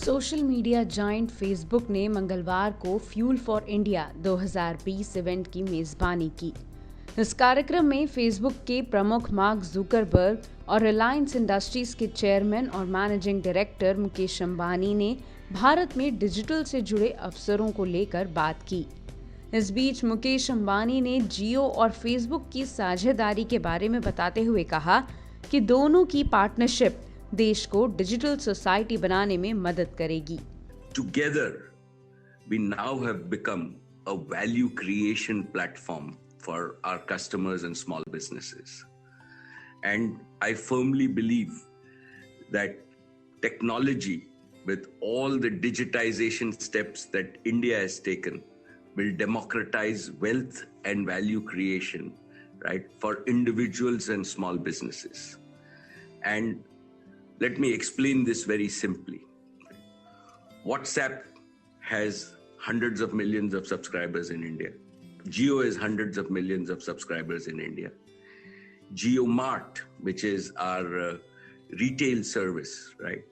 Social media giant Facebook ने मंगलवार को फ्यूल फॉर इंडिया 2020 इवेंट की मेजबानी की। इस कार्यक्रम में फेसबुक के प्रमुख मार्क जुकरबर्ग और रिलायंस इंडस्ट्रीज के चेयरमैन और मैनेजिंग डायरेक्टर मुकेश अंबानी ने भारत में डिजिटल से जुड़े अवसरों को लेकर बात की। इस बीच मुकेश अंबानी ने जियो और फेसबुक की साझेदारी के बारे में बताते हुए कहा कि दोनों की पार्टनरशिप देश को डिजिटल सोसाइटी बनाने में मदद करेगी। Together, we now have become a value creation platform for our customers and small businesses. And I firmly believe that technology, with all the digitization steps that India has taken, will democratize wealth and value creation, right, for individuals and small businesses. And let me explain this very simply. WhatsApp has hundreds of millions of subscribers in India. Jio has hundreds of millions of subscribers in India. JioMart, which is our retail service, right,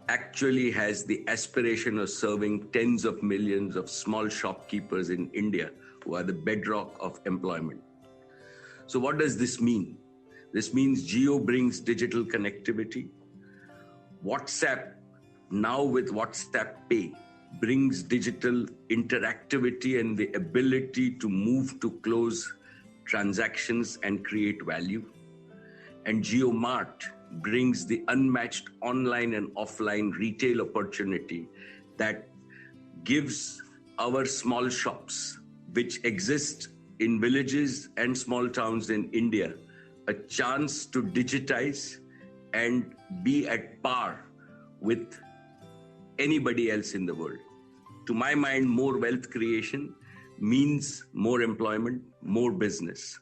actually has the aspiration of serving tens of millions of small shopkeepers in India who are the bedrock of employment. So what does this mean? This means Jio brings digital connectivity. WhatsApp, now with WhatsApp Pay, brings digital interactivity and the ability to move to close transactions and create value. And JioMart brings the unmatched online and offline retail opportunity that gives our small shops, which exist in villages and small towns in India, a chance to digitize and be at par with anybody else in the world. To my mind, more wealth creation means more employment, more business.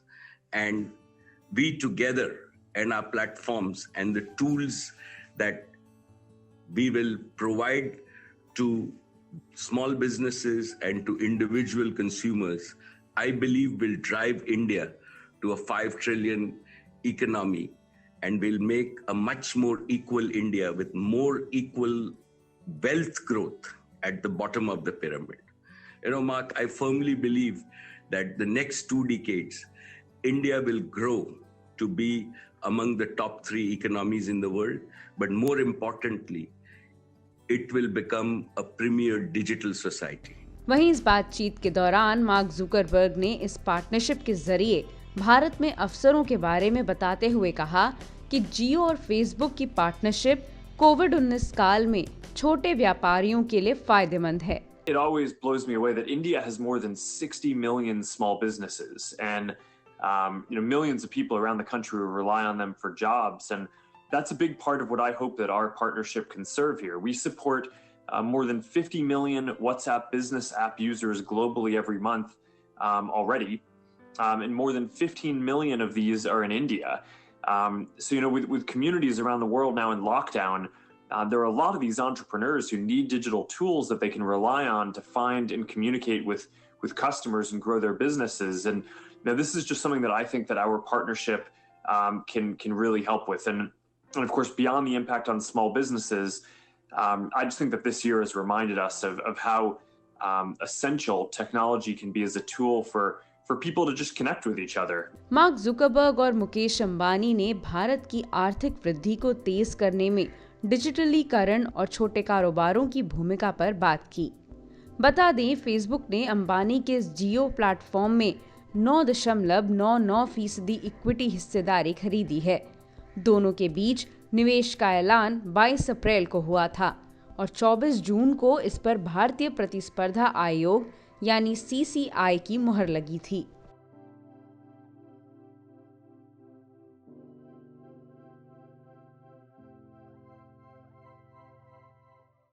And we together and our platforms and the tools that we will provide to small businesses and to individual consumers, I believe will drive India to a 5 trillion economy and will make a much more equal India with more equal wealth growth at the bottom of the pyramid. You know, Mark, I firmly believe that the next 2 decades, India will grow to be among the top 3 economies in the world, but more importantly, it will become a premier digital society. वहीं इस बातचीत के दौरान mark Zuckerberg ने इस partnership के जरिए भारत में अवसरों के बारे में बताते हुए कहा कि जियो और फेसबुक की पार्टनरशिप कोविड-19 काल में छोटे व्यापारियों के लिए फायदेमंद है। It always blows me away that India has more than 60 million small businesses and millions of people around the country who rely on them for jobs, and that's a big part of what I hope that our partnership can serve here. We support more than 50 million WhatsApp business app users globally every month already, and more than 15 million of these are in India. So, with communities around the world now in lockdown, there are a lot of these entrepreneurs who need digital tools that they can rely on to find and communicate with customers and grow their businesses. And this is just something that I think that our partnership can really help with. And of course, beyond the impact on small businesses, I just think that this year has reminded us of how essential technology can be as a tool for people to just connect with each other. Mark Zuckerberg और मुकेश अंबानी ने भारत की आर्थिक वृद्धि को तेज करने में डिजिटलीकरण और छोटे कारोबारों की भूमिका पर बात की। बता दें, फेसबुक ने अंबानी के जियो प्लेटफॉर्म में 9.99% इक्विटी हिस्सेदारी खरीदी है। दोनों के बीच निवेश का ऐलान 22 अप्रैल को हुआ था और 24 जून को इस पर भारतीय प्रतिस्पर्धा आयोग यानी CCI की मुहर लगी थी।